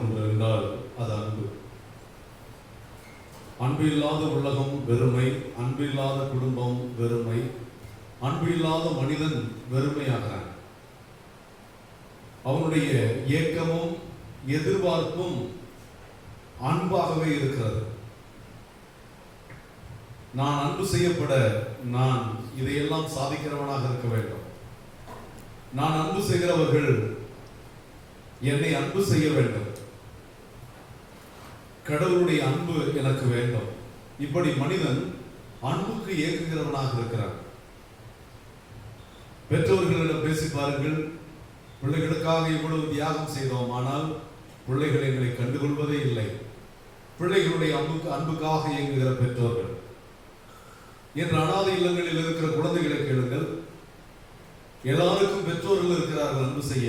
ஒன்று என்றால் அது அன்பு. அன்பு இல்லாத உலகம் வெறுமை, அன்பு இல்லாத குடும்பம் வெறுமை, அன்பு இல்லாத மனிதன் வெறுமையாகிறான். அவனுடைய ஏக்கமும் எதிர்பார்ப்பும் அன்பாகவே இருக்கிறது. நான் அன்பு செய்யப்பட நான் இதையெல்லாம் சாதிக்கிறவனாக இருக்க வேண்டும். நான் அன்பு செய்கிறவர்கள் என்னை அன்பு செய்ய வேண்டும். கடவுளுடைய அன்பு எனக்கு வேண்டும். இப்படி மனிதன் அன்புக்கு ஏங்குகிறவனாக இருக்கிறான். பெற்றோர்களிடம் பேசி பாருங்கள், பிள்ளைகளுக்காக இவ்வளவு தியாகம் செய்தோம், ஆனால் பிள்ளைகள் எங்களை கண்டுகொள்வதே இல்லை. பிள்ளைகளுடைய அன்புக்காக இயங்குகிற பெற்றோர்கள். இன்று அனாதை இல்லங்களில் இருக்கிற குழந்தைகளை கேளுங்கள். எல்லாருக்கும் பெற்றோர்கள் இருக்கிறார்கள் அன்பு செய்ய.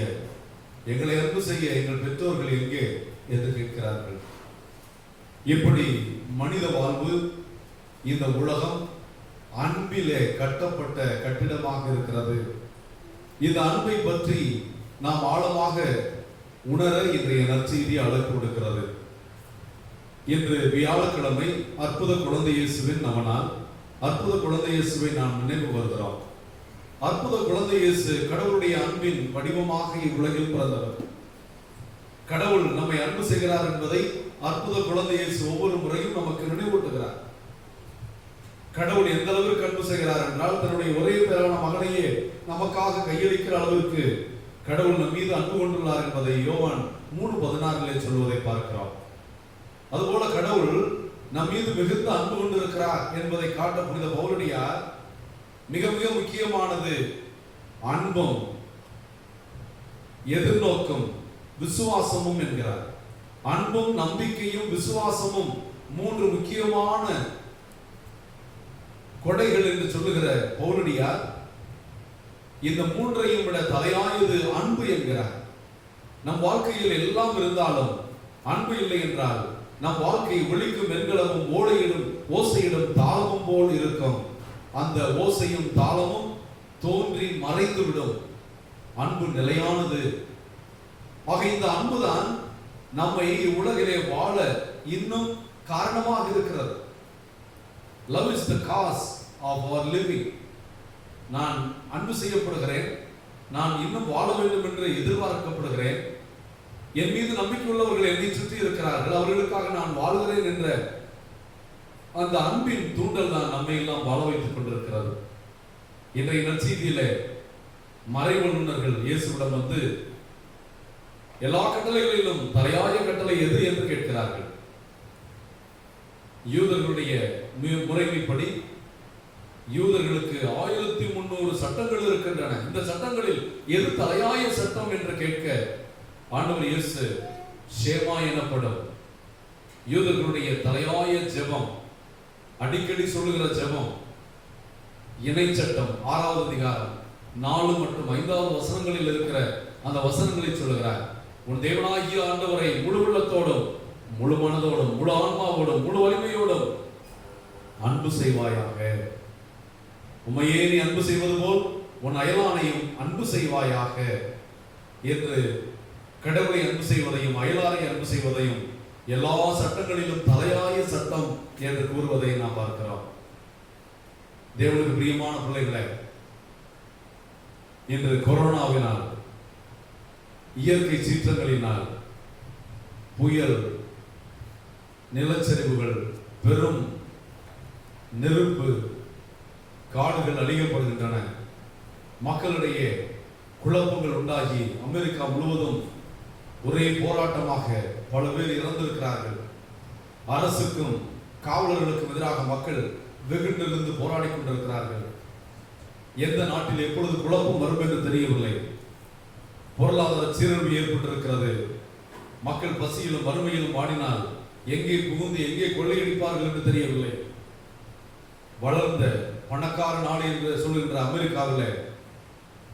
எங்களை அன்பு செய்ய எங்கள் பெற்றோர்கள் எங்கே என்று கேட்கிறார்கள். இப்படி மனித வாழ்வு, இந்த உலகம் அன்பிலே கட்டப்பட்ட கட்டிடமாக இருக்கிறது. இந்த அன்பை பற்றி நாம் ஆழமாக உணர இன்றைய நற்செய்தி அழைப்பு கொடுக்கிறது. இன்று வியாழக்கிழமை அற்புத குழந்தை இயேசுவின் நவநாள். அற்புத குழந்தை இயேசுவை நாம் நினைவு வருகிறோம். அற்புத குழந்தை இயேசு கடவுளுடைய அன்பின் வடிவமாக இவ்வுலகில் பிறந்தவர். கடவுள் நம்மை அன்பு செய்கிறார் என்பதை அற்புத குழந்தை இயேசு ஒவ்வொரு முறையும் நமக்கு நினைவூட்டுகிறார். கடவுள் எந்த அளவிற்கு அன்பு செய்கிறார் என்றால், தன்னுடைய ஒரே பேரான மகனையே நமக்காக கையளிக்கிற அளவிற்கு கடவுள் நம் மீது அன்பு கொண்டுள்ளார் என்பதை யோவான் 3:16 சொல்வதை பார்க்கிறோம். அதுபோல கடவுள் நம் மீது மிகுந்த அன்பு கொண்டிருக்கிறார் என்பதை காட்ட புனித பவுலடியார் மிக மிக முக்கியமானது அன்பும் எதிர்நோக்கும் விசுவாசமும் என்கிறார். அன்பும் நம்பிக்கையும் விசுவாசமும் 3 முக்கியமான கொடைகள் என்று சொல்லுகிற பவுலடியார் இந்த 3ஐயும் விட தலையாயது அன்பு என்கிறார். நம் வாழ்க்கையில் எல்லாம் இருந்தாலும் அன்பு இல்லை என்றால் நம் வாழ்க்கை ஒளிக்கும் வெண்கலமும் ஓடையிடும் ஓசையிடும் தாளமும் போல் இருக்கும். அந்த ஓசையும் தாளமும் தோன்றி மறைந்துவிடும். அன்பு நிலையானது. ஆக இந்த அன்புதான் நம்மை உலகிலே வாழ இன்னும் காரணமாக இருக்கிறது. Love is the cause of our living. நான் அன்பு செய்யப்படுகிறேன், நான் இன்னும் வாழ வேண்டும் என்று எதிர்பார்க்கப்படுகிறேன், என் மீது நம்பிக்கை உள்ளவர்கள் என்னை சுற்றி இருக்கிறார்கள், அவர்களுக்காக நான் வாழ்கிறேன் என்ற அந்த அன்பின் தூண்டல் தான் நம்மை எல்லாம் வாழ வைத்துக் கொண்டிருக்கிறது. இன்றைய நற்செய்தியில மறைவல்லுநர்கள் இயேசுவிடம் வந்து எல்லா கட்டளைகளிலும் தலையாய கட்டளை எது என்று கேட்கிறார்கள். யூதர்களுடைய முறைமைப்படி யூதர்களுக்கு 1300 சட்டங்கள் இருக்கின்றன. இந்த சட்டங்களில் எது தலையாய சட்டம் என்று கேட்க ஆண்டவர் இயேசு ஷேமா எனப்படும் யூதர்களுடைய தலையாய ஜெபம், அடிக்கடி சொல்லுகிற ஜெபம், இணை சட்டம் 6வது அதிகாரம் 4 மற்றும் 5வது வசனங்களில் இருக்கிற அந்த வசனங்களை சொல்லுகிறார். உன் தேவனாகிய ஆண்டவரை முழு உள்ளத்தோடும் முழு மனதோடும் முழு ஆன்மாவோடும் முழு வலிமையோடும் அன்பு செய்வாயாக. உம்மையே நீ அன்பு செய்வது போல் உன் அயலானையும் அன்பு செய்வாயாக என்று கடவுளை அன்பு செய்வதையும் அயலாரை அன்பு செய்வதையும் எல்லா சட்டங்களிலும் தலையாய சட்டம் என்று கூறுவதை நாம் பார்க்கிறோம். தேவனுக்கு பிரியமான பிள்ளைகளை, இன்று கொரோனாவினால், இயற்கை சீற்றங்களினால், புயல், நிலச்சரிவுகள், பெரும் நெருப்பு, காடுகள் அழிக்கப்படுகின்றன. மக்களிடையே குழப்பங்கள் உண்டாகி அமெரிக்கா முழுவதும் ஒரே போராட்டமாக பல பேர் இறந்திருக்கிறார்கள். அரசுக்கும் காவலர்களுக்கும் எதிராக மக்கள் வெகுண்டிருந்து போராடி கொண்டிருக்கிறார்கள். எந்த நாட்டில் எப்பொழுது குழப்பம் வரும் என்று தெரியவில்லை. பொருளாதார சீரழிவு ஏற்பட்டிருக்கிறது. மக்கள் பசியிலும் வறுமையிலும் வாடினால் எங்கே புகுந்து எங்கே கொள்ளையடிப்பார்கள் என்று தெரியவில்லை. வளர்ந்த பணக்கார நாடு என்று சொல்லுகின்ற அமெரிக்காவில்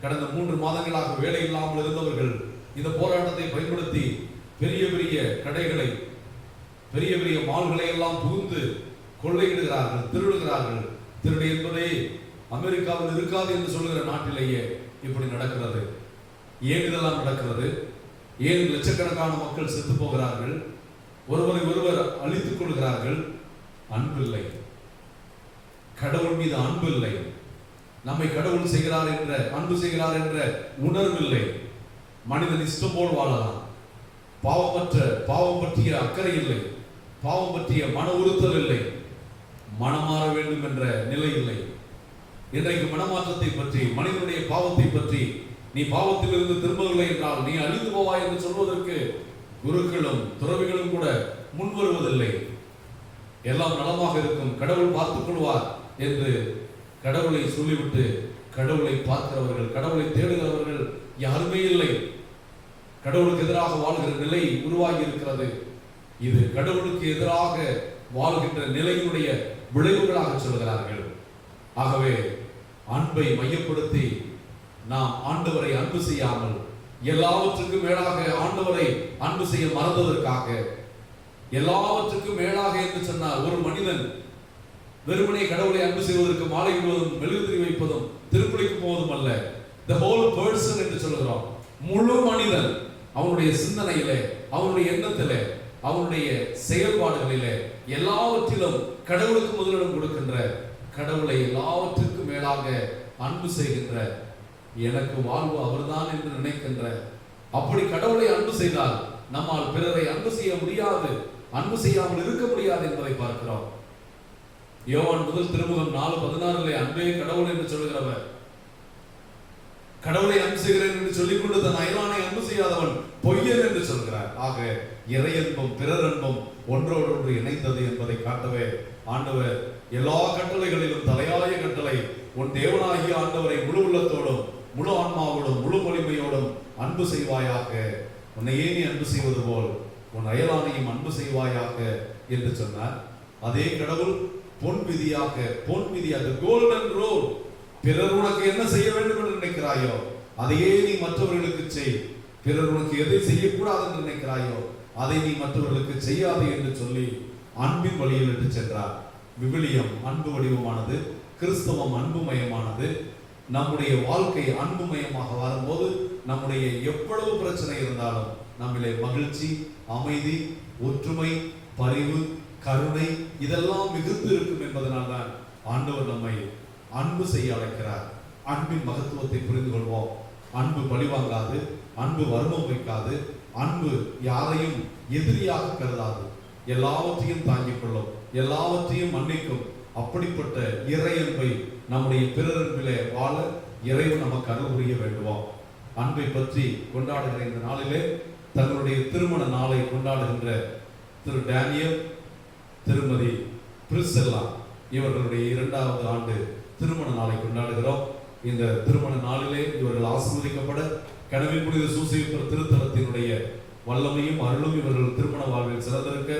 கடந்த 3 மாதங்களாக வேலை இல்லாமல் இருந்தவர்கள் இந்த போராட்டத்தை பயன்படுத்தி பெரிய பெரிய கடைகளை, பெரிய பெரிய மால்களை எல்லாம் புகுந்து கொள்ளையிடுகிறார்கள், திருடுகிறார்கள். திருடு என்பதே அமெரிக்காவில் இருக்காது என்று சொல்லுகிற நாட்டிலேயே இப்படி நடக்கிறது. ஏன் இதெல்லாம் நடக்கிறது? ஏன் லட்சக்கணக்கான மக்கள் செத்து போகிறார்கள்? ஒருவரை ஒருவர் அழித்துக் கொள்கிறார்கள். அன்பில்லை. கடவுள் மீது அன்பு இல்லை. நம்மை கடவுள் செய்கிறார் என்ற அன்பு செய்கிறார் என்ற உணர்வில்லை. மனிதன் இஷ்டம் போல் வாழலாம். பாவம் பற்றிய அக்கறை இல்லை. பாவம் பற்றிய மன உறுத்தல் இல்லை. மனமாற வேண்டும் என்ற நிலை இல்லை. இன்றைக்கு மனமாற்றத்தை பற்றி, மனிதனுடைய பாவத்தை பற்றி, நீ பாவத்தில் இருந்து திரும்பவில்லை என்றால் நீ அழிந்து போவாய் என்று சொல்வதற்கு குருக்களும் துறவிகளும் கூட முன் வருவதில்லை. எல்லாம் நலமாக இருக்கும், கடவுள் பார்த்துக் கொள்வார் என்று கடவுளை சொல்லிவிட்டு கடவுளை பார்க்கிறவர்கள், கடவுளை தேடுகிறவர்கள் யாருமே இல்லை. கடவுளுக்கு எதிராக வாழ்கிற நிலை உருவாகி இருக்கிறது. இது கடவுளுக்கு எதிராக வாழ்கின்ற நிலையினுடைய விளைவுகளாக சொல்கிறார்கள். ஆகவே அன்பை மையப்படுத்தி நாம் ஆண்டவரை அன்பு செய்யாமல், எல்லாவற்றுக்கும் மேலாக ஆண்டவரை அன்பு செய்ய மறந்ததற்காக, எல்லாவற்றுக்கும் மேலாக என்று சொன்னால் ஒரு மனிதன் வெறுமனே கடவுளை அன்பு செய்வதற்கு மாலை விடுவதும் மெழுகுதிரி வைப்பதும் திருப்பலிக்கு போவதும் அல்ல. the whole person என்று சொல்கிறோம். முழு மனிதன் அவனுடைய சிந்தனையிலே, அவனுடைய எண்ணத்திலே, அவனுடைய செயல்பாடுகளிலே எல்லாவற்றிலும் கடவுளுக்கு முதலிடம் கொடுக்கின்ற, கடவுளை எல்லாவற்றுக்கும் மேலாக அன்பு செய்கின்ற, எனக்கு வாழ்வு அவர்தான் என்று நினைக்கின்ற, அப்படி கடவுளை அன்பு செய்தால் நம்மால் பிறரை அன்பு செய்ய முடியாது, அன்பு செய்யாமல் இருக்க முடியாது என்பதை பார்க்கிறோம். யோவான் முதல் திருமுகம் 4:16 அன்பே கடவுள் என்று சொல்கிறவர், கடவுளை அன்பு செய்கிறேன் என்று சொல்லிக்கொண்டு தன் அயலானை அன்பு செய்யாதவன் பொய்யன் என்று சொல்கிறார். ஆக இறை அன்பும் பிறர் அன்பும் ஒன்றோடு ஒன்று இணைந்தது என்பதை காட்டவே ஆண்டவர் எல்லா கட்டளைகளிலும் தலையாய கட்டளை, உன் தேவனாகிய ஆண்டவரை முழு உள்ளத்தோடும் முழு ஆன்மாவோடும் முழு வலிமையோடும் அன்பு செய்வாயாக, உன்னையே நீ அன்பு செய்வது போல் உன் அயலானையும் அன்பு செய்வாயாக என்று சொன்னார். அதே கடவுள் பொன் விதியாக கோல்டன் ரூல், பிறர் உனக்கு என்ன செய்ய வேண்டும் என்று நினைக்கிறாயோ அதையே நீ மற்றவர்களுக்கு செய், பிறர் உனக்கு எதை செய்யக்கூடாது என்று நினைக்கிறாயோ அதை நீ மற்றவர்களுக்கு செய்யாதே என்று சொல்லி அன்பின் வழியில் எடுத்து சென்றார். விவிலியம் அன்பு வடிவமானது, கிறிஸ்தவம் அன்புமயமானது. நம்முடைய வாழ்க்கை அன்புமயமாக வரும்போது நம்முடைய எவ்வளவு பிரச்சனை இருந்தாலும் நம்மிலே மகிழ்ச்சி, அமைதி, ஒற்றுமை, பரிவு, கருணை இதெல்லாம் மிகுந்து இருக்கும் என்பதனால்தான் ஆண்டவர் நம்மை அன்பு செய்ய அழைக்கிறார். அன்பின் மகத்துவத்தை புரிந்து கொள்வோம். அன்பு பழிவாங்காது, அன்பு வர்மம் வைக்காது, அன்பு யாரையும் எதிரியாக கருதாது, எல்லாவற்றையும் தாங்கிக் கொள்ளும், எல்லாவற்றையும் மன்னிக்கும். அப்படிப்பட்ட இறை அன்பை நம்முடைய பிறரன்பிலே வாழ இறைவன் நமக்கு அருள் புரிய வேண்டுவோம். அன்பை பற்றி கொண்டாடுகிற இந்த நாளிலே தங்களுடைய திருமண நாளை கொண்டாடுகின்ற திரு டேனியல், திருமதி பிரிசெல்லா இவர்களுடைய 2வது ஆண்டு திருமண நாளை கொண்டாடுகிறோம். இந்த திருமண நாளிலே இவர்கள் ஆசீர்வதிக்கப்பட கனவில் புனித சூசையப்பர் திருத்தலத்தினுடைய வல்லமையும் அருளும் இவர்கள் திருமண வாழ்வில் சிறந்திருக்க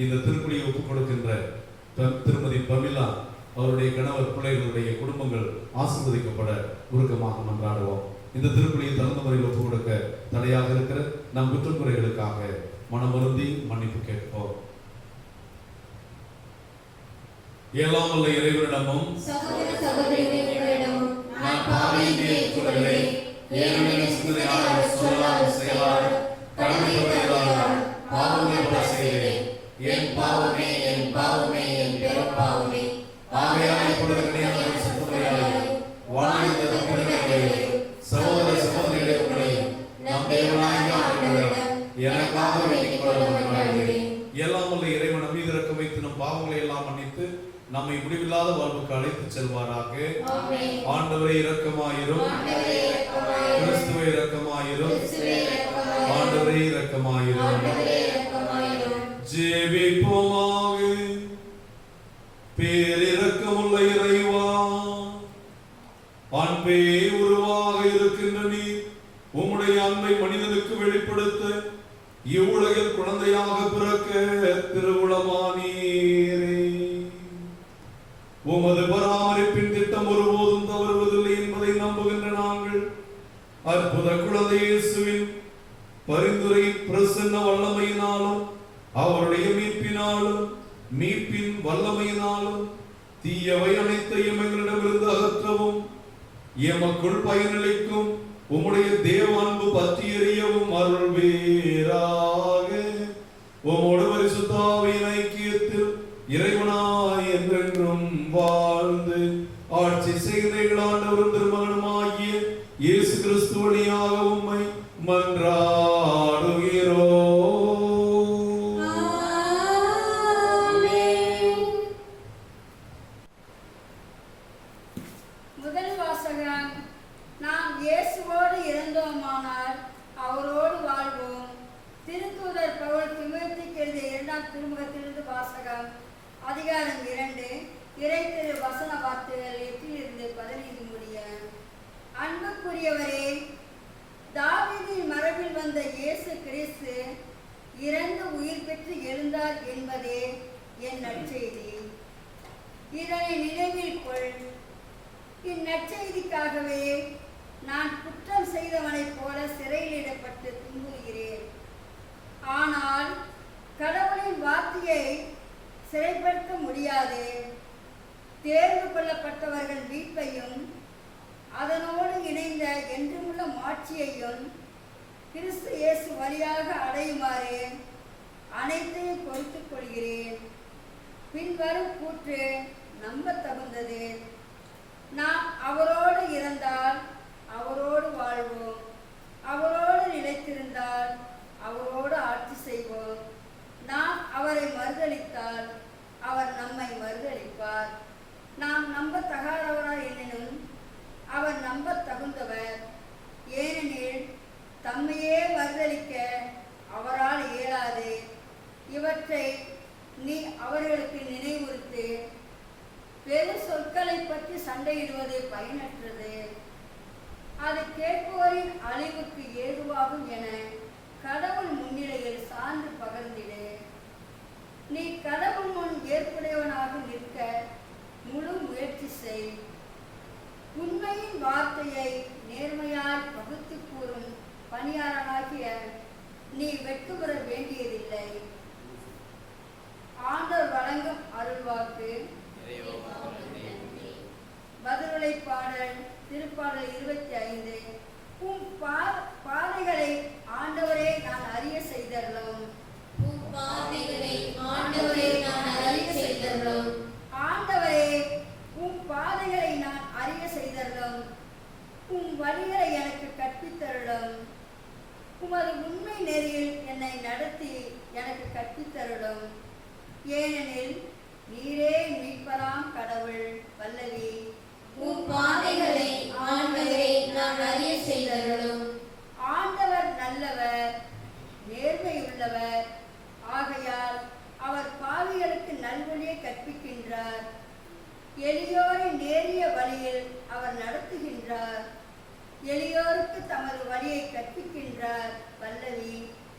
இந்த திருப்பலியை ஒப்புக் கொடுக்கின்ற திருமதி பமிலா, அவருடைய கணவர், பிள்ளைகளுடைய குடும்பங்கள் ஆசீர்வதிக்கப்பட உருக்கமாக மன்றாடுவோம். இந்த திருப்பலியை தகுந்த முறையில் ஒப்புக் கொடுக்க தடையாக இருக்கிற நம் குற்றங்குறைகளுக்காக மனமருந்தி மன்னிப்பு கேட்போம். எல்லாம் வல்ல இறைவனிடமும் சகோதர சகோதரிகளிடமும் நான் பாவியை ஏற்றுக்கொள்கிறேன். ஏனெனில் சிந்தனையால், சொல்லால், செயலால், கடமைப்பட்டதால் பாவங்கள் பல செய்தேன். என் பாவமே, என் பாவமே, என் பெரும் பாவமே. ஆகையால் இப்பொழுது கிடையாது சுத்தமையாய் வாழ்ந்த புனிதர்களே, சகோதர சகோதரிகளே, நம் தேவனாகிய ஆண்டவரிடம் எனக்காக வேண்டிக் கொள்ள மன்றாடுகிறேன். எல்லாம் வல்ல இறைவன் நம் மீது இரக்கம் வைத்து நம் பாவங்களை எல்லாம் மன்னித்து நம்மை முடிவில்லாத வாழ்வுக்கு அழைத்து செல்வாராக. ஆண்டவரே இரக்கமாயிரும், கிறிஸ்துவே இரக்கமாயிரும், ஆண்டவரே இரக்கமாயிரும். ஜெபிப்போமாக. பேரிரக்கமுள்ள இறைவா, அன்பே உருவாக இருக்கின்ற நீர் உம்முடைய அன்பை மனிதனுக்கு வெளிப்படுத்த இவ்வுலகில் குழந்தையாக பிறக்க திருவுளமானீரே. உமது பராமரிப்பின் திட்டம் ஒருபோதும் தவறுவதில்லை என்பதை நம்புகின்ற நாங்கள் அற்புத குழந்தை இயேசுவின் பரிந்துரை பிரசன்ன வல்லமையினாலும் அவருடைய மீட்பினாலும் மீட்பின் வல்லமையினாலும் தீயவை அனைத்தையும் எங்களிடமிருந்து அகற்றவும் எமக்குள் பயனளிக்கும் உம்முடைய தேவ அன்பு பற்றி எறியவும் அருள்வீராக. உம்மோடு பரிசுத்த ஆவியின் ஐக்கியத்தில் இறைவனாய் என்றென்றும் வாழ்ந்து ஆட்சி செய்கிற ஆண்டவரும் திருமகனுமாகிய இயேசு கிறிஸ்து வழியாக உம்மை மன்றாடுகிறோம். முதல் வாசகம். நாம் இயேசுவோடு இருந்தோமானால் அவரோடு வாழ்வோம். திருத்தூதர் பவுல் தீமோத்தேயுவுக்கு எழுதிய 2ஆம் திருமுகத்திலிருந்து வாசகம். அதிகாரம் 2, இறை திரு வசன வார்த்தைகள் 8-15 முடிய. அன்புக்குரியவரே, தாவீதின் மரபில் வந்த இயேசு கிறிஸ்து இறந்து உயிர் பெற்று எழுந்தார் என்பதே என் நற்செய்தி. இதனை நினைவில் கொள். இந்நற்செய்திக்காகவே நான் குற்றம் செய்தவனைப் போல சிறையிலிடப்பட்டு துன்புறுகிறேன். ஆனால் கடவுளின் வார்த்தையை சிறைப்படுத்த முடியாது. தேர்வு கொள்ளப்பட்டவர்கள் மீட்பையும் அதனோடு இணைந்த என்றுமுள்ள மாட்சியையும் கிறிஸ்து இயேசு வழியாக அடையுமாறு அனைத்தையும் பொறுத்துக் கொள்கிறேன். பின்வரும் கூற்று நம்ப தகுந்தது. நாம் அவரோடு இருந்தால் அவரோடு வாழ்வோம், அவரோடு நிலைத்திருந்தால் அவரோடு ஆட்சி செய்வோம். நாம் அவரை மறுதலித்தால் அவர் நம்மை மறுதலிப்பார். நாம் நம்பத்தகாதவராய் எனினும் அவர் நம்ப தகுந்தவர். ஏனெனில் தம்மையே மறுதலிக்க அவரால் இயலாது. இவற்றை நீ அவர்களுக்கு நினைவுறுத்து. பெரு சொற்களை பற்றி சண்டையிடுவது பயனற்றது. அது கேட்போரின் அழிவுக்கு ஏதுவாகும் என கடவுள் முன்னிலையில் சான்று பகர்ந்திடு. நீ கடவுள் முன் ஏற்புடையவனாக நிற்க முழு முயற்சி செய். உண்மையின் வார்த்தையை நேர்மையாய் பகுத்து கூறும் பணியாளனாகிய நீ வெட்கப்பட வேண்டியதில்லை. ஆண்டவர் வழங்கும் அருள்வாக்கு. பதிலுரை பாடல். திருப்பாடல் 25. உம் பாதைகளை ஆண்டவரே நான் அறிய செய்தருளும். உம் பாதைகளை ஆண்டவரே நான் அறிய செய்தருளும். ஆண்டவரே, உம் பாதைகளை நான் அறிய செய்தருளும். உம் வழிகளை எனக்கு கற்பித்தருளும். உமது உண்மை நெறியில் என்னை நடத்தி எனக்கு கற்பித்தருளும். ஏனெனில் நீரே மீட்பராம் கடவுள். வல்லவி. உம் பாதைகளை ஆண்டவரே நான் அறிய செய்தருளும். ஆண்டவர் நல்லவர், நேர்மையுள்ளவர். ஆகையால் அவர் பாவிகளுக்கு நல்வழியை கற்பிக்கின்றார். எளியோரை நேரிய வழியில் அவர் நடத்துகின்றார். எளியோருக்கு தமது வழியை கற்பிக்கின்றார். வல்லவி.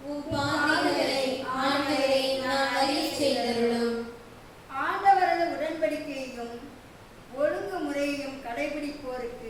உம் பாதைகளை ஆண்டவரே நான் அறிய செய்தருளும். ஆண்டவரது உடன்படிக்கையையும் ஒழுங்குமுறையையும் கடைபிடிப்போருக்கு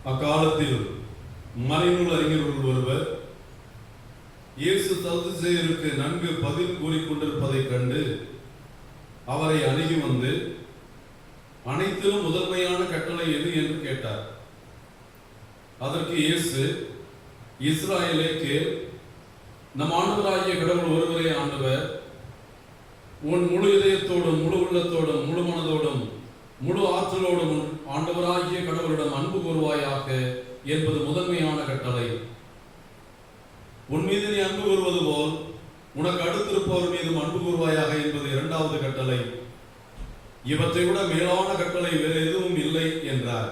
அக்காலத்தில் மறைநூல் அறிஞர்கள் ஒருவர் இயேசு சதுசேயருக்கு நன்கு பதில் கூறிக்கொண்டிருப்பதைக் கண்டு அவரை அணுகி வந்து, அனைத்திலும் முதன்மையான கட்டளை எது என்று கேட்டார். அதற்கு இயேசு, இஸ்ராயேலே கேள், நம் ஆண்டவராகிய கடவுள் ஒருவரே ஆண்டவர். உன் முழு இதயத்தோடும் முழு உள்ளத்தோடும் முழு மனதோடும் முழு ஆற்றலோடும் ஆண்டவராகிய கடவுளிடம் அன்பு கூறுவாயாக என்பது முதன்மையான கட்டளை. உன் மீது நீ அன்பு கூறுவது போல் உனக்கு அடுத்திருப்பவர் மீதும் அன்பு கூறுவாயாக என்பது இரண்டாவது கட்டளை. இவற்றை விட மேலான கட்டளை வேறு எதுவும் இல்லை என்றார்.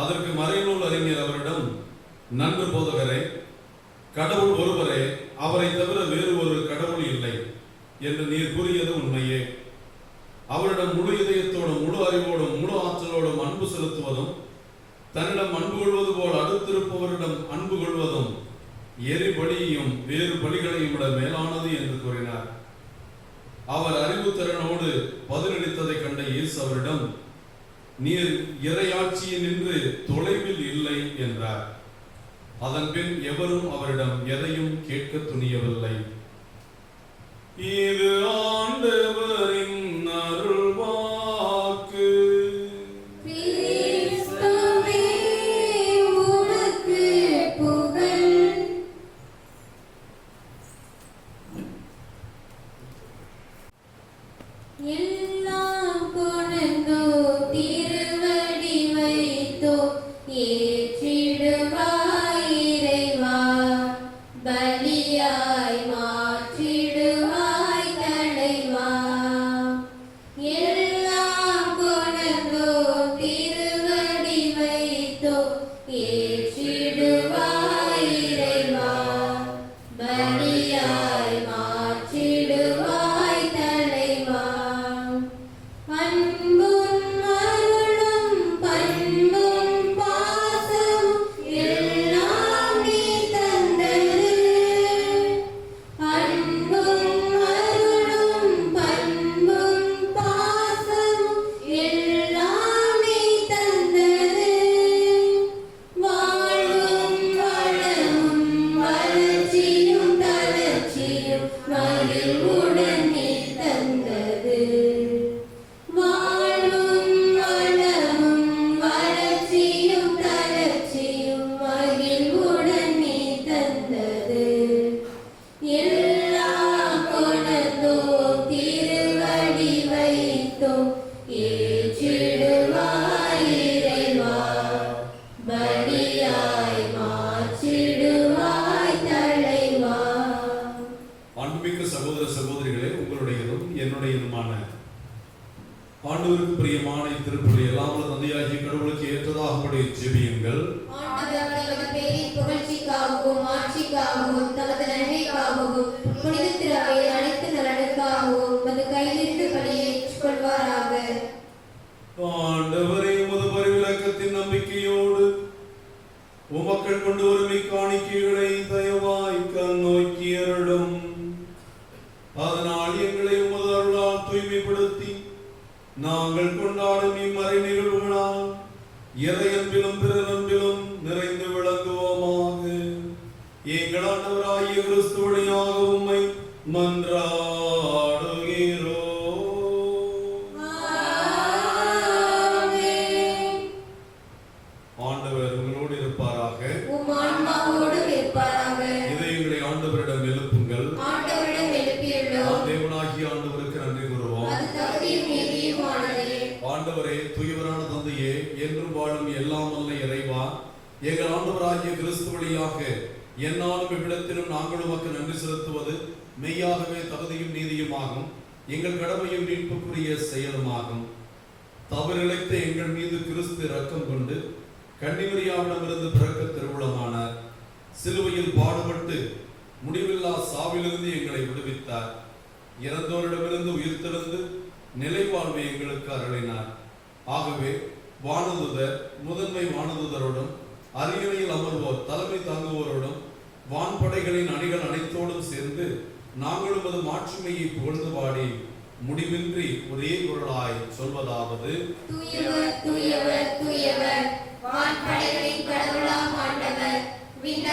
அதற்கு மறைநூல் அறிஞர் அவரிடம், நன்று போதகரே, கடவுள் ஒருவரே, அவரை தவிர வேறு ஒரு கடவுள் இல்லை என்று நீர் கூறியது உண்மையே. அவரிடம் முழு இதயத்தோடும் முழு அறிவோடும் முழு ஆற்றலோடும் அன்பு செலுத்துவதும், தன்னிடம் அன்பு கொள்வது போல் அடுத்திருப்பவரிடம் அன்பு கொள்வதும் எரி பலியையும் வேறு பலிகளையும் விட மேலானது என்று கூறினார். அவர் அறிவுத்திறனோடு பதிலளித்ததை கண்ட இயேசு அவரிடம், நீர் இறையாட்சியில் நின்று தொலைவில் இல்லை என்றார். அதன் பின் எவரும் அவரிடம் எதையும் கேட்க துணியவில்லை. இது ஆண்டவரின் அருள்வாக்கு. கிறிஸ்துவே உமக்கு புகழ். எல்லாம் கொணர்ந்தோ திருவடி வைத்தோ ஏற்றிடுவாய் இறைவா, பலியாய் மாற்றிடுவாய் தலைவா. எல்லாம் கொணர்ந்தோ திருவடி வைத்தோ ஏற்றிடுவாய் இறைவா, பலியாய் மாற்றிடுவாய் தலைவா. அன்பும் அருளும் பண்பும் பாசமும் எல்லாம் நீ தந்தது. அன்பும் அருளும் பண்பும் பாசமும் எல்லாம் நீ தந்தது. வாழ்வும் வளமும் வளர்ச்சியும் தளர்ச்சியும் மகிழ்வுடன் நீ தந்தது. வாழ்வும் வளமும் வளர்ச்சியும் தளர்ச்சியும் மகிழ்வுடன் நீ தந்தது. எல்லாம் கொணர்ந்தோ திருவடி வைத்தோ ஏற்றிடுவாய் இறைவா, பலியாய் மாற்றிடுவாய் தலைவா. அன்புமிக்க சகோதர சகோதரிகளே, உங்களுடையதும் என்னுடையதுமான ஆண்டவருக்கு பிரியமான இத்திருப்பலி எல்லாம் வல்ல தந்தையாகிய கடவுளுக்கு ஏற்றதாகும்படி ஜெபியுங்கள். ஆண்டவர் தமது பேரின் புகழ்ச்சிக்காகவும் ஆட்சிக்காகவும் தமது நன்மைக்காகவும் புனித திருவையில் அனைத்து நலனுக்காகவும் உமது கையிலிருந்து பலியை ஏற்றுக்கொள்வாராக. ஆண்டவரே, உமது பரிவிலக்கத்தின் நம்பிக்கையோடு உமக்கள் கொண்டு வரும் இக்காணிக்கைகளை தயவாய் கண்ணோக்கி அருளும். அதனால் எங்களை உமது அருளால் தூய்மைப்படுத்தி நாங்கள் கொண்டாடும் இம்மறை நிகழ்வுகளால் இறையன்பிலும் பிறரன்பிலும் நிறைந்து விளங்குவோமாக. எங்கள் ஆண்டவராகிய கிறிஸ்து வழியாக உம்மை மன்றாடுகிறோம். ஆமென். ஆண்டவர் உங்களோடு இருப்பாராக. உம் ஆன்மாவோடும் இருப்பாராக. இதயங்களை ஆண்டவரிடம் எழுப்புங்கள். ஆண்டவரிடம் எழுப்பியுள்ளோம். தேவனாகிய ஆண்டவருக்கு நன்றி கூறுவோம். அது தகுதியும் நீதியுமானதே. ஆண்டவரே, தூயவரான தந்தையே, என்றும் வாழும் எல்லாம் வல்ல இறைவா, எங்கள் ஆண்டவராகிய கிறிஸ்து வழியாக எந்நாளும் இவ்விடத்திலும் நாங்கள் உமக்கு நன்றி செலுத்துவது மெய்யாகவே தகுதியும் நீதியுமாகும், எங்கள் கடமையும் மீட்புக்குரிய செயலுமாகும். தவறிழைத்த எங்கள் மீது கிறிஸ்து இரக்கம் கொண்டு கன்னிமரியாவிடமிருந்து பிறக்க திருவுளமானார். சிலுவையில் பாடுபட்டு முடிவில்லா சாவிலிருந்து எங்களை விடுவித்தார். இறந்தோரிடமிருந்து உயிர்த்தெழுந்து நிலைவாழ்வை எங்களுக்கு அருளினார். ஆகவே வானதுதர், முதன்மை வானதுதரோடும் அரியணையில் அமர்வோர், தலைமை தாங்குவோரோடும் வான்படைகளின் அணிகள் அனைத்தோடும் சேர்ந்து நாங்களும் அது மாட்சிமையை புகழ்ந்து பாடி முடிவின்றி ஒரே குரலாய் சொல்வதாவது: தூயவர் தூயவர் தூயவர், வான்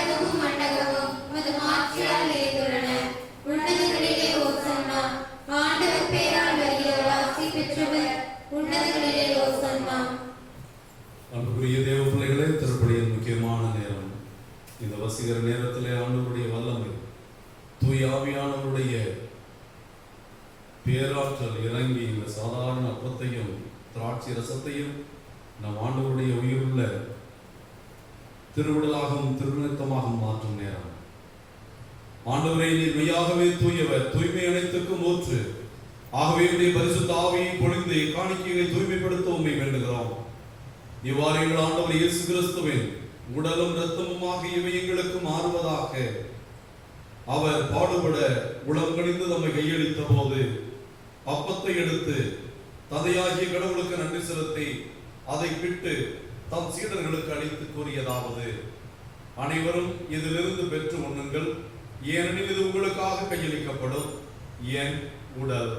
விண்ணகமும் மண்டகமும் உமது மாட்சியால் நிறைந்துள்ளன. உன்னதங்களிலே ஓசன்னா. ஆண்டவர் பெயரால் வருகிறவர் ஆசி பெற்றவர். உன்னதங்களிலே ஓசன்னா. அன்புக்குரிய தேவ பிள்ளைகளே, திருப்பலியின் முக்கியமான நேரம். இந்த வசீகர நேரத்திலே ஆண்டவருடைய வல்லமை, தூய ஆவியானவருடைய பேராற்றல் இறங்கி இந்த சாதாரண அப்பத்தையும் திராட்சை ரசத்தையும் நம் ஆண்டவருடைய உயிருள்ள திருவிழலாகவும் திருநிறுத்தமாகவும் மாற்றும் நேரம். ஆண்டவரை நீர் மெய்யாகவே தூயவர், தூய்மை அனைத்துக்கும் ஊற்று. ஆகவே உடைய பரிசுத்த ஆவியை பொழிந்து காணிக்கையை தூய்மைப்படுத்த உண்மை வேண்டுகிறோம். இவ்வாறு எங்கள் ஆண்டவர் இயேசு கிறிஸ்துவின் உடலும் இரத்தமுமாக இவை எங்களுக்கு மாறுவதாக. அவர் பாடுபட உளம் கணிந்து நம்மை கையளித்த போது அப்பத்தை எடுத்து தந்தையாகிய கடவுளுக்கு நன்றி செலுத்தி அதை பிட்டு தம் சீடர்களுக்கு அளித்து கூறியதாவது: அனைவரும் இதிலிருந்து பெற்று உண்ணுங்கள், ஏனெனில் இது உங்களுக்காக கையளிக்கப்படும் என் உடல்.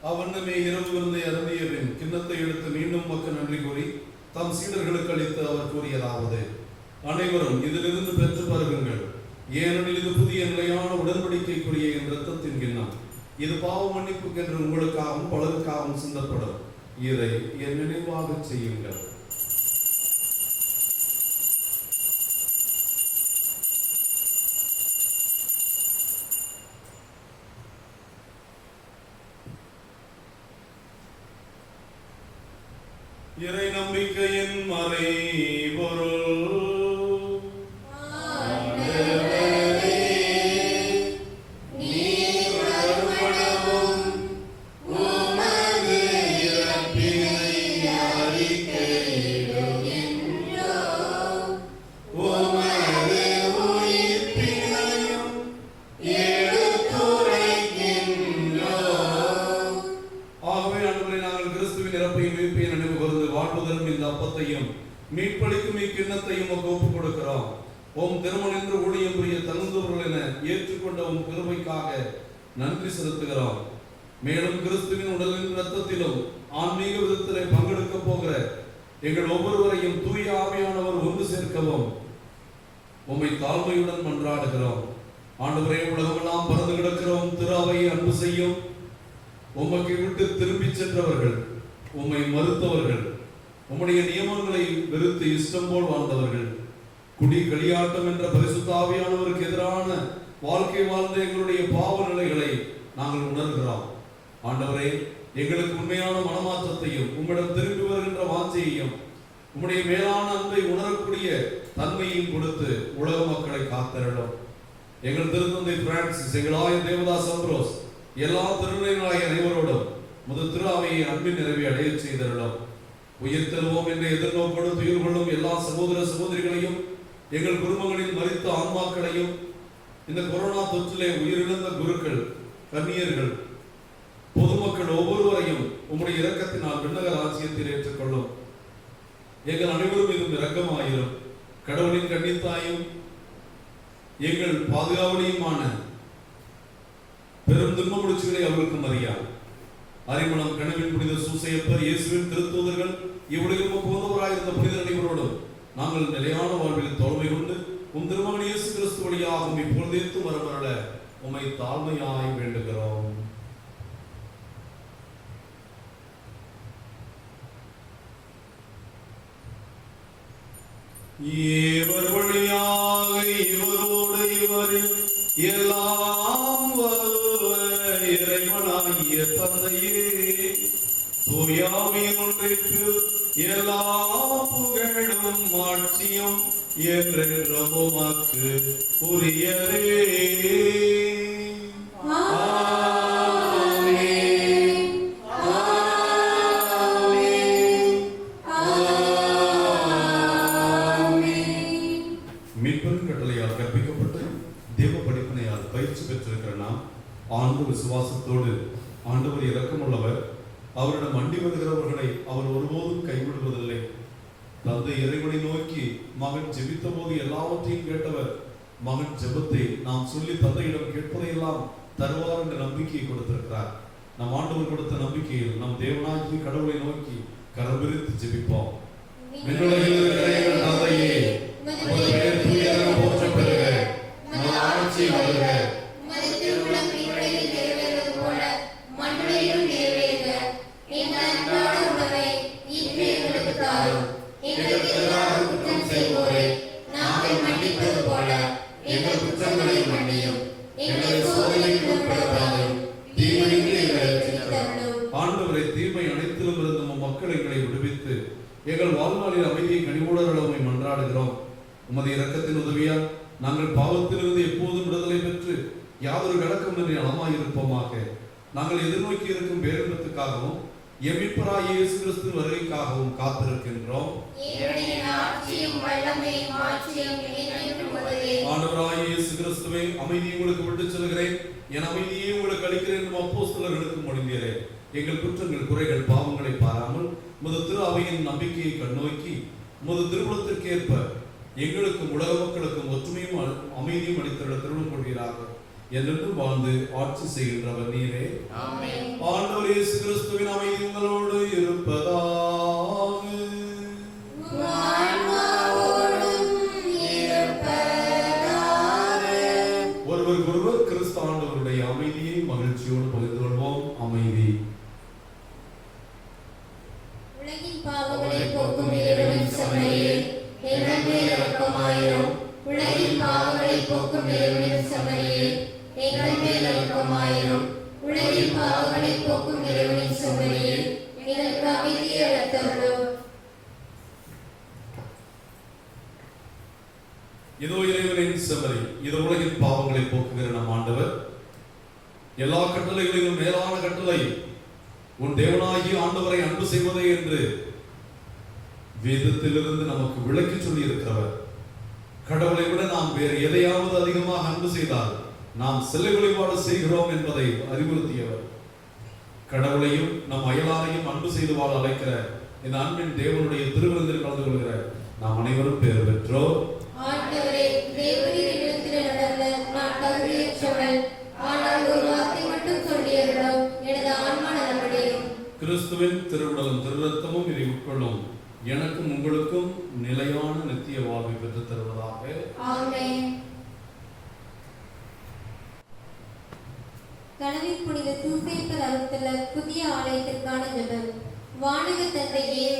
அவண்ணமே இரவு விருந்தை அருந்திய பின் கிண்ணத்தை எடுத்து மீண்டும் மக்கள் நன்றி கூறி தம் சீடர்களுக்கு அளித்து அவர் கூறியதாவது: அனைவரும் இதிலிருந்து பெற்று பருகுங்கள், ஏனெனில் இது புதிய நிலையான உடன்படிக்கைக்குரிய என் இரத்தத்தின் கிண்ணம். இது பாவ மன்னிப்புக்கென்று உங்களுக்காகவும் பலருக்காகவும் சிந்தப்படும். இதை என் நினைவாக செய்யுங்கள். இறை நம்பிக்கையின் மறைபொருள். மீட்பளிக்கும் இக்கிண்ணத்தையும் ஒப்புக் கொடுக்கிறோம். ஓம் திருமணம் என்று ஊழியம் புரிய தகுந்தவர்கள் என ஏற்றுக்கொண்ட உம் கிருபைக்காக நன்றி செலுத்துகிறோம். மேலும் கிறிஸ்துவின் உடலின் இரத்தத்திலும் ஆன்மீக விதத்திலே பங்கெடுக்க போகிற எங்கள் ஒவ்வொருவரையும் தூய ஆவியானவர் ஒன்று சேர்க்கவும் உம்மை தாழ்மையுடன் மன்றாடுகிறோம். ஆண்டவரே, உலகமெல்லாம் பறந்து கிடக்கிறோம் திரு அவையை அன்பு செய்யும். உமக்கு விட்டு திரும்பி சென்றவர்கள், உம்மை மறுத்தவர்கள், உம்முடைய நியமங்களை வெறுத்து இஷ்டம் போல் வாழ்ந்தவர்கள், குடி களியாட்டம் என்ற பரிசுத்த ஆவியானவருக்கு எதிரான வாழ்க்கை வாழ்ந்த எங்களுடைய பாவ நிலைகளை நாங்கள் உணர்கிறோம். ஆண்டவரே, எங்களுக்கு உண்மையான மனமாற்றத்தையும் உம்மிடம் திரும்பி வருகின்ற வாஞ்சையையும் உம்முடைய மேலான அன்பை உணரக்கூடிய தன்மையும் கொடுத்து உலக மக்களை காத்தருளும். எங்கள் திருத்தந்தை பிரான்சிஸ், எங்கள் ஆயர் தேவதாஸ் அம்ப்ரோஸ், எல்லா திருநிலைகளாகிய அனைவரோடும் முதல் திரு அவையை அன்பின் நிறைவை அடைய செய்தருளும். உயிர் தருவோம் என்று எதிர்நோக்கோடு துயில் கொள்ளும் எல்லா சகோதர சகோதரிகளையும், எங்கள் குடும்பங்களில் மரித்த ஆன்மாக்களையும், இந்த கொரோனா தொற்றிலே உயிரிழந்த குருக்கள், கன்னியர்கள், பொதுமக்கள் ஒவ்வொருவரையும் உம்முடைய இரக்கத்தினால் விண்ணக ராஜ்யத்தில் ஏற்றுக்கொள்ளும். எங்கள் அனைவரும் மீதும் இரக்கமாயிரும். கடவுளின் கன்னித்தாயும் எங்கள் பாதுகாவலியுமான பெரும் துன்ப முடிச்சுகளை அவருக்கு மரியா, அறிமணம் கனவின் புனித சூசையப்பர், இயேசுவின் திருத்தூதர்கள், இவ்வுலகில் போந்தவராயிருந்த புனித அனைவரோடும் நாங்கள் நிலையான வாழ்வில் தோல்மை கொண்டு உம் திருமகன் இயேசு கிறிஸ்து வழியாக உம்மை பொழுதேத்து வரவரல உம்மை தாழ்மையாய் வேண்டுகிறோம். இவர் வழியாக இவரோடு இவரில் எல்லாம் இறைவனாகிய தந்தையே, தூயாவின் ஒன்றிற்கு எல்லா புகழும் ஆட்சியும் என்றென்றும் உமக்கு உரியதே. மீட்பரின் கட்டளையால் கற்பிக்கப்பட்டு தேவ படிப்பினையால் பயிற்சி பெற்றிருக்கிற நாம் ஆண்டு விசுவாசத்தோடு ஆண்டவர் இரக்கமுள்ளவர், அவரிடம் அண்டி வருகிறவர்களை அவர் ஒருபோதும் கைவிடுவதில்லை. தந்தை இறைவனை நோக்கி மகன் ஜெபித்த போது எல்லாவற்றையும் கேட்டவர். மகன் ஜெபத்தை நாம் சொல்லி தந்தையிடம் கேட்பதையெல்லாம் தருவார் என்ற நம்பிக்கையை கொடுத்திருக்கிறார். நம் ஆண்டவர் கொடுத்த நம்பிக்கையில் நம் தேவனாகிய கடவுளை நோக்கி கரம் விரித்து ஜெபிப்போம். விண்ணுலகில் இருக்கிற எங்கள் தந்தையே, உமது பெயர் தூயதென போற்றப்படுக. உமது ஆட்சி வருக. உமது திருவுளம் விண்ணுலகில் நிறைவேறுவது போல மண்ணுலகிலும் நிறைவேறுக. எங்கள் அன்றாட உணவை இன்று எங்களுக்கு தாரும். எங்களுக்கு எதிராக குற்றம் செய்வோரை நாங்கள் மன்னிப்பது போல எங்கள் குற்றங்களை மன்னியும். எங்களை சோதனைக்கு உட்படுத்தாதேயும், தீமையிலிருந்து எங்களை ரட்சித்தருளும். ஆண்டவரே, தீமை அனைத்திலும் இருந்து உம் மக்கள் எங்களை விடுவித்து எங்கள் வாழ்நாளில் அமைதியை கனிவோடு உம்மை மன்றாடுகிறோம். உமது இரக்கத்தின் உதவியால் நாங்கள் பாவத்திலிருந்து எப்போதும் விடுதலை பெற்று யாதொரு கலக்கமின்றி நலமாயிருப்போமாக. நாங்கள் எதிர்நோக்கி இருக்கும் பேரின்பத்துக்காகவும் எம் மீட்பராகிய இயேசு கிறிஸ்துவின் வருகைக்காகவும் காத்திருக்கின்றோம். ஆண்டவராகிய இயேசு கிறிஸ்துவே, அமைதியை உங்களுக்கு விட்டுச் செல்கிறேன், என் அமைதியை உங்களுக்கு அளிக்கிறேன் என்று அப்போஸ்தலர்களுக்கு மொழிந்தீரே. எங்கள் குற்றங்கள் குறைகள் பாவங்களை பாராமல் உமது திரு அவையின் நம்பிக்கையை கண்ணோக்கி உமது திருவுளத்திற்கு ஏற்ப எங்களுக்கும் உலக மக்களுக்கும் ஒற்றுமையும் அமைதியும் அளித்துள்ள திருவுளம் கொள்கிறார்கள் என்றென்றும் வாழ்ந்து ஆட்சி செய்கின்றவர் நீரே. ஆண்டவர் இயேசு கிறிஸ்துவின் அமைதி உங்களோடு இருப்பதாக. ஒருவருக்கொருவர் கிறிஸ்து ஆண்டவருடைய அமைதியை மகிழ்ச்சியோடு பகிர்ந்து கொள்வோம். அமைதி. உலகின் பாவங்களை போக்கும் இறைவனின் செம்மறியே, எங்கள் மேல் இரக்கமாயிரும். உலகின் பாவங்களை போக்கும் இறைவனின் செம்மறியே, எங்கள் மேல் இரக்கமாயிரும். உலகின் பாவங்களை போக்கும் இறைவனின் செம்மறியே, எங்களுக்கு அமைதியை அளித்தருளும். இதோ இறைவனின் செம்மறி, இதோ உலகின் பாவங்களை போக்குகிற நம் ஆண்டவர். எல்லா கட்டளைகளிலும் மேலான கட்டளை உன் தேவனாகிய ஆண்டவரை அன்பு செய்வதே என்று வேதத்திலிருந்து நமக்கு விளக்கி சொல்லி இருக்கிறவர். கடவுளை விட நாம் வேறு எதையாவது அதிகமாக அன்பு செய்தால் நாம் சிலை வழிபாடு செய்கிறோம் என்பதை அறிவுறுத்தியவர். கடவுளையும் நம் அயலாரையும் அன்பு செய்து வாழ அழைக்கிற இந்த அன்பின் தேவனுடைய திருவிருந்தில் கலந்து கொள்கிற நாம் அனைவரும் பேர் பெற்றோர். ஆண்டவரே, தேவரீர் என்னிடத்தில் நடந்த நான் தகுதியற்றவள், ஆனால் ஒரு வார்த்தை மட்டும் சொல்லியருளும், எனது ஆன்மா நலமடையும். கிறிஸ்துவின் திருவுடலும் திருரத்தமும் இதை உட்கொள்ளும் எனக்கும் உங்களுக்கும் நிலையான நித்திய வாழ்வை பெற்றுத் தருவதாக. ஆமென். கனவில் புனித சூசேப்பர் அருள்தல புதிய ஆலயத்திற்கான ஜெபம். வானக தந்தையே,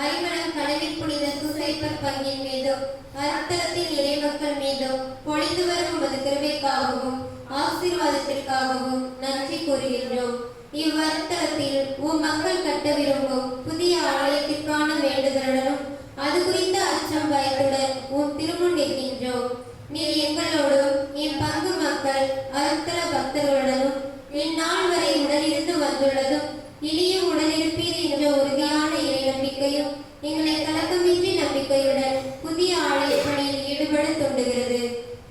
ஐமனம் கனவில் புனித சூசேப்பர் பங்கின் மீதும் அருத்தலத்தின் இறைமக்கள் மீதும் பொழிந்து வரும் உமது கிருபைக்காகவும் ஆசீர்வாதத்திற்காகவும் நன்றி கூறுகின்றோம். இவ்வருத்தலத்தில் உம் மக்கள் கட்ட விரும்பும் புதிய ஆலயத்திற்கான வேண்டுதலுடனும் அது குறித்த அச்சம் பயத்துடன் உம் திருமுன் நிற்கின்றோம். நீர் எங்களோடும் என் பங்கு மக்கள் அருத்தல பக்தர்களுடனும் இந்நாள் வரை உடனிருந்து வந்துள்ளதும் இனியும் உடனிருப்பீர் என்ற உறுதியான இறை நம்பிக்கையும் எங்களை கலக்கமின்றி நம்பிக்கையுடன் புதிய ஆலய பணியில் ஈடுபட தூண்டுகிறது.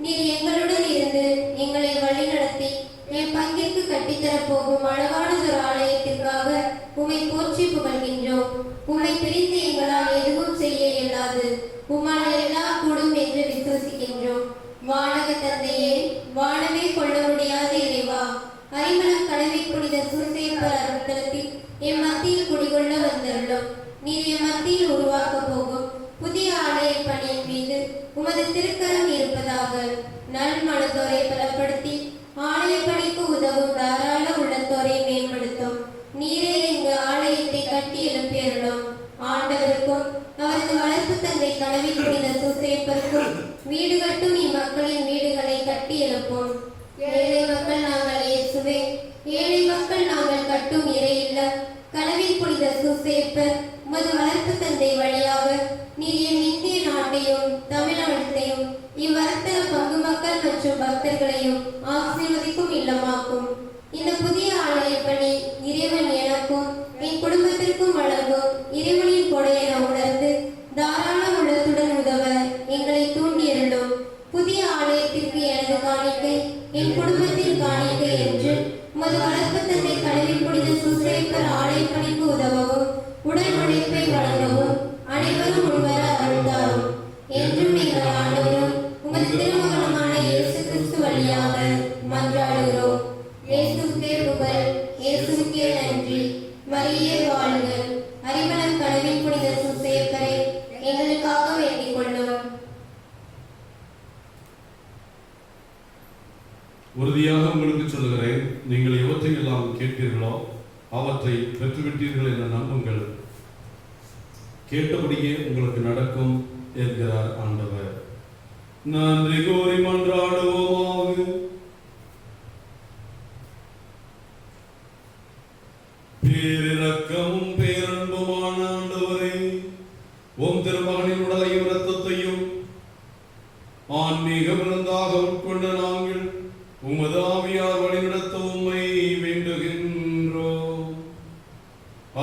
நீர் எங்களுடன் இருந்து எங்களை வழிநடத்தி என் பங்கிற்கு கட்டித்தரப் போகும் அழகானதொரு ஆலயத்திற்காக உம்மை போற்றி புகழ்கின்றோம். உம்மை பிரிந்து எங்களால் எதுவும் செய்ய இயலாது. உம்மால் எல்லாம் கூடும் என்று விசுவசிக்கின்றோம். வானக தந்தையே, வானமே கொள்ள முடியாத இறைவா, ஐமனம் கனவில் புனித சூசேப்பர் அருள்தலத்தில் எம் மத்தியில் குடிகொள்ள வந்தருளும். நீர் எம் மத்தியில் உருவாக்க போகும் புதிய ஆலய பணியின் மீது உமது திருக்கரம் இருப்பதாக. நல் மனத்தோரை பலப்படுத்தி ஆலய பணிக்கு உதவும் தாராள உள்ளத்தோரை மேம்படுத்தும். நீரே எங்கள் ஆலயத்தை கட்டி எழுப்பியருளும். ஆண்டவருக்கும் அவரது வளர்ப்பு தந்தை கனவில் புனித சூசேப்பருக்கும் வீடு கட்டும் இம்மக்களின் வீடுகளை கட்டி எழுப்போம். ஏழை மக்கள் நாங்கள் இயேசுவே, ஏழை மக்கள் நாங்கள் கட்டும் இறை இல்லம் கனவில் புனித சூசேப்பர் உமது வளர்ப்பு தந்தை வழியாக நீர் என் இந்திய நாட்டையும் தமிழகத்தையும் இவ்வர்த்தக பங்கு மக்கள் மற்றும் பக்தர்களையும் ஆசீர்வதிக்கும் இல்லமாக்கும். இந்த புதிய ஆலய பணி இறைவன் எனக்கும் என் குடும்பத்திற்கும் வழங்கும் இறைவனின் கொடை என உணர்ந்து தாராள உள்ளத்துடன் உதவ எங்களை தூண்டியருளும். புதிய ஆலயத்திற்கு எனது காணிக்கை என் குடும்பத்தின் காணிக்கை என்று உமது வளர்ப்பு தந்தை கனவில் புனித சூசேப்பர் ஆலய பணிக்கு உதவவும் உடல் உழைப்பை வழங்கவும் அனைவரும் முன்வர வாழுங்கள். அரிமளம் கனவின் புனித சூசையப்பரே, எங்களுக்காக வேண்டிக் கொள்ளும். உறுதியாக உங்களுக்கு சொல்லுகிறேன், நீங்கள் எவற்றை எல்லாம் கேட்பீர்களோ அவற்றை பெற்றுவிட்டீர்கள் என நம்புங்கள். கேட்டபடியே உங்களுக்கு நடக்கும் என்கிறார் ஆண்டவர். நன்றி கூறி மன்றாடுவோமாக. பேரிரக்கமும் பேரன்புமான ஆண்டவரே, உம் திருமகனின் உடலையும் இரத்தத்தையும் ஆன்மீக விருந்தாக உட்கொண்ட நாங்கள் உமது ஆவியார் வழிநடத்த உம்மை வேண்டுகின்றோம்.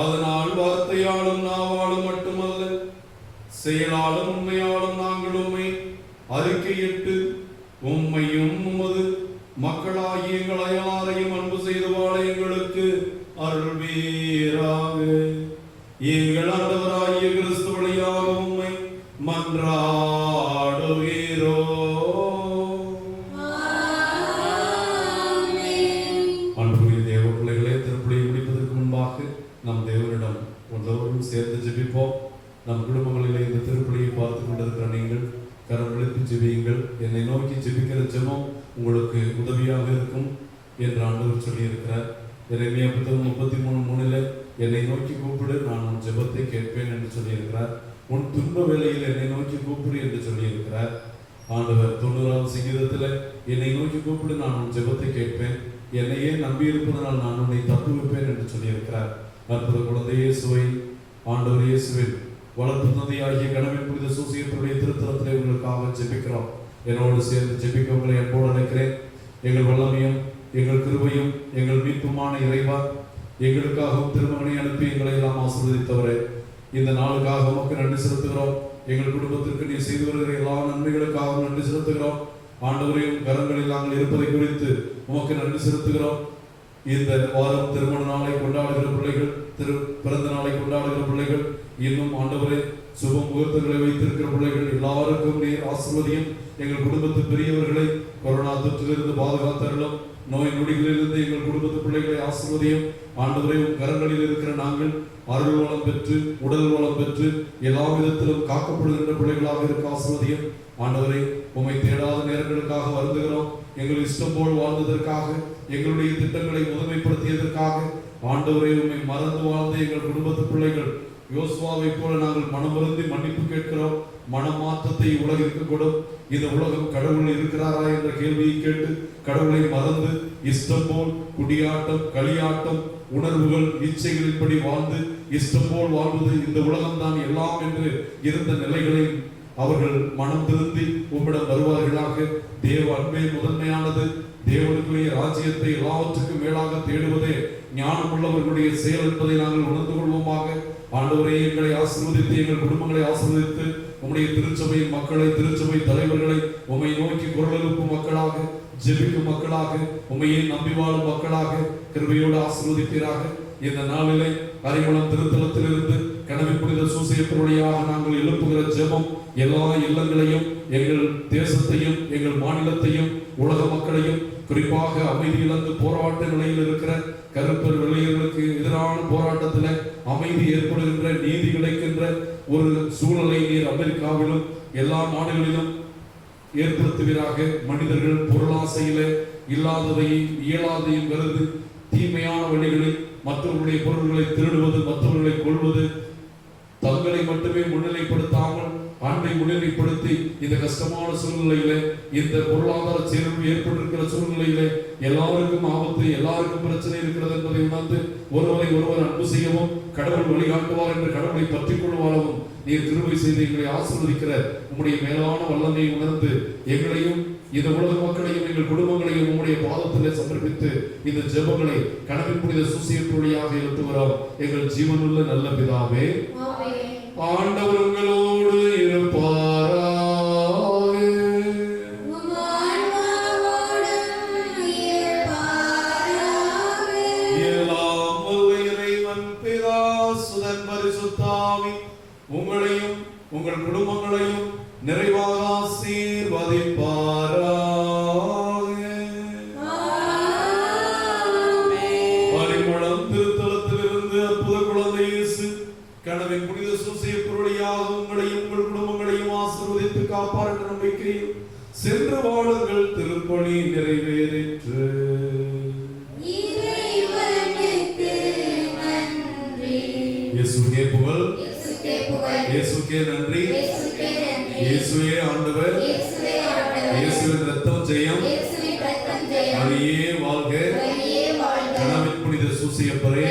அதனால் வார்த்தையாலும் நாவாலும் மட்டுமல்ல, செயலாலும் உண்மையாலும் நாங்கள் உம்மை அறிக்கையிட்டு உம்மையும் உமது மக்களாகிய எங்கள் அயலாரையும் அன்பு செய்து வாழ எங்களுக்கு அருள்வீராக. எங்கள் ஆண்டவராகிய கிறிஸ்து வழியாக உம்மை மன்றாடுகிறோம். அன்புக்குரிய தேவ பிள்ளைகளே, திருப்பலியை முடிப்பதற்கு முன்பாக நம் தேவனிடம் ஒன்றோடும் சேர்ந்து ஜெபிப்போம். நம் குடும்பங்களிலே இந்த திருப்பலியை பார்த்து கொண்டிருக்கிற நீங்கள் கரம் விழித்து ஜெபியுங்கள். என்னை நோக்கி ஜெபிக்கிற ஜெபம் உங்களுக்கு உதவியாக இருக்கும் என்று ஆண்டவர் சொல்லியிருக்கிறார். எரேமியா புத்தகம் 33:3 என்னை நோக்கி கூப்பிடு, நான் உன் ஜெபத்தை கேட்பேன் என்று சொல்லியிருக்கிறார். உன் துன்ப வேளையில் என்னை நோக்கி கூப்பிடு என்று சொல்லியிருக்கிறார். ஆண்டவர் 90வது சங்கீதத்தில் என்னை நோக்கி கூப்பிடு, நான் உன் ஜெபத்தை கேட்பேன், என்னையே நம்பி இருப்பதனால் நான் உன்னை தப்புவிப்பேன் என்று சொல்லியிருக்கிறார். அற்புத குழந்தை இயேசுவை, ஆண்டவர் இயேசுவின் வளர்ப்பு தந்தையாகிய கனவின் புனித சூசையப்பருடைய திருத்தலத்திலே உங்களுக்காக ஜெபிக்கிறோம். என்னோடு சேர்ந்து ஜெபிக்க உங்களை அன்போடு அழைக்கிறேன். எங்கள் வல்லமையும் எங்கள் கிருபையும் எங்கள் மீட்புமான இறைவா, எங்களுக்காகவும் திருமகனை அனுப்பி எங்களை எல்லாம் ஆசீர்வதித்தவரே, இந்த நாளுக்காக உமக்கு நன்றி செலுத்துகிறோம். எங்கள் குடும்பத்திற்கு நீ செய்து வருகிற எல்லா நன்மைகளுக்காக நன்றி செலுத்துகிறோம். ஆண்டவரையும் கரங்களில் நாங்கள் இருப்பதை குறித்து உமக்கு நன்றி செலுத்துகிறோம். இந்த வாரம் திருமண நாளை கொண்டாடுகிற பிள்ளைகள், பிறந்த நாளை கொண்டாடுகிற பிள்ளைகள், இன்னும் ஆண்டவரை சுப முகூர்த்தங்களை வைத்திருக்கிற பிள்ளைகள் எல்லாருக்கும் நீர் ஆசீர்வதியும். எங்கள் குடும்பத்து பெரியவர்களை கொரோனா தொற்றிலிருந்து பாதுகாத்தருளும். நோய் நொடிகளிலிருந்து எங்கள் குடும்பத்து பிள்ளைகளை ஆசீர்வதியும். ஆண்டவரை உம் கரங்களில் இருக்கிற நாங்கள் அருள் வளம் பெற்று உடல் வளம் பெற்று எல்லா விதத்திலும் காக்கப்படுகின்ற பிள்ளைகளாக இருக்க ஆசீர்வதியும். ஆண்டவரை உம்மை தேடாத நேரங்களுக்காக வருந்துகிறோம். எங்கள் இஷ்டம் போல் வாழ்ந்ததற்காக, எங்களுடைய திட்டங்களை முதன்மைப்படுத்தியதற்காக, ஆண்டவரை உம்மை மறந்து வாழ்ந்த எங்கள் குடும்பத்து பிள்ளைகள் யோசுவாவை போல நாங்கள் மனமருந்தி மன்னிப்பு கேட்கிறோம். மனமாற்றத்தை உலகிற்கு கொடும். இந்த உலகம் கடவுள் இருக்கிறாரா என்ற கேள்வியை கேட்டு கடவுளை மறந்து இஷ்டம் போல் குடியாட்டம், களியாட்டம், உணர்வுகள், இச்சைகளின்படி வாழ்ந்து இஷ்டம் போல் வாழ்வது இந்த உலகம் தான் எல்லாம் என்று இருந்த நிலைகளை அவர்கள் மனம் திருந்தி உம்மிடம் வருவார்களாக. தேவ அன்பே முதன்மையானது. தேவனுக்குரிய ராஜ்யத்தை எல்லாவற்றுக்கும் மேலாக தேடுவதே ஞானம் உள்ளவர்களுடைய செயல் என்பதை நாங்கள் உணர்ந்து கொள்வோமாக. ஆண்டவரே, எங்களை ஆசீர்வதித்து எங்கள் குடும்பங்களை ஆசீர்வதித்து உம்முடைய திருச்சபையின் மக்களை, திருச்சபை தலைவர்களை உம்மை நோக்கி குரல் எழுப்பும் மக்களாக, ஜெபிக்கும் மக்களாக, உம்மையே நம்பி வாழும் மக்களாக கிருபையோடு ஆசீர்வதிப்பீராக. இந்த நாளிலே அரிமளம் திருத்தலத்திலிருந்து கனவின் புனித சூசையப்பருடையாக நாங்கள் எழுப்புகிற ஜெபம் எல்லா இல்லங்களையும், எங்கள் தேசத்தையும், எங்கள் மாநிலத்தையும், உலக மக்களையும், குறிப்பாக அமைதி இழந்து போராட்ட நிலையில் இருக்கிற கருப்பர் வெள்ளையர்களுக்கு எதிரான போராட்டத்தில் அமைதி ஏற்படுகின்ற, நீதி கிடைக்கின்ற ஒரு சூழலை நீர் அமெரிக்காவிலும் எல்லா நாடுகளிலும் ஏற்படுத்துவீராக. மனிதர்கள் பொருளாசையில இல்லாததையும் இயலாதையும் கருது தீமையான வழிகளில் மற்றவர்களுடைய பொருள்களை திருடுவது, மற்றவர்களை கொள்வது, தங்களை மட்டுமே முன்னிலைப்படுத்தாமல் அன்பை முன்னிலைப்படுத்தி இந்த கஷ்டமான சூழ்நிலையில, இந்த பொருளாதார சீரழிவு ஏற்பட்டிருக்கிற சூழ்நிலையில எல்லாருக்கும் ஆபத்து, எல்லாருக்கும் பிரச்சனை இருக்கிறது என்பதை உணர்ந்து ஒருவரை ஒருவர் அன்பு செய்யவும், கடவுள் வழிகாட்டுவார் என்று கடவுளை பற்றிக் கொள்வாரவும் நீர் கிருபை செய்து எங்களை ஆசீர்வதிக்கிற உம்முடைய மேலான வல்லமையை உணர்ந்து எங்களையும் இந்த உலக மக்களையும் எங்கள் குடும்பங்களையும் உம்முடைய பாதத்திலே சமர்ப்பித்து இந்த ஜெபங்களை கனவின் புனித சூசையப்பருடையாக எழுத்துகிறோம். எங்கள் ஜீவனுள்ள நல்ல பிதாவே, ஆண்டவர் உங்களோடு இருப்பாராக. எல்லாம் வல்ல இறைவன் பிதா, சுதன், பரிசுத்த ஆவி உங்களையும் உங்கள் குடும்பங்களையும் நிறைவாக ஆசீர்வதிப்பாராக. பரிமளம் திருத்தலத்திலிருந்து அற்புத குழந்தை கனவின் புனித சூசையப்பர் வழியாக உங்களையும் உங்கள் குடும்பங்களையும் ஆசீர்வதித்து காப்பார் என்ற நம்பிக்கையில் சென்று வாழுங்கள். திருப்பணி நிறைவேறிற்று. இயேசுவே புகழ், இயேசுவே நன்றி, இயேசுவே ஆண்டவர், இயேசுவின் ரத்தம் ஜெயம், மரியே வாழ்க. கனவின் புனித சூசையப்பரே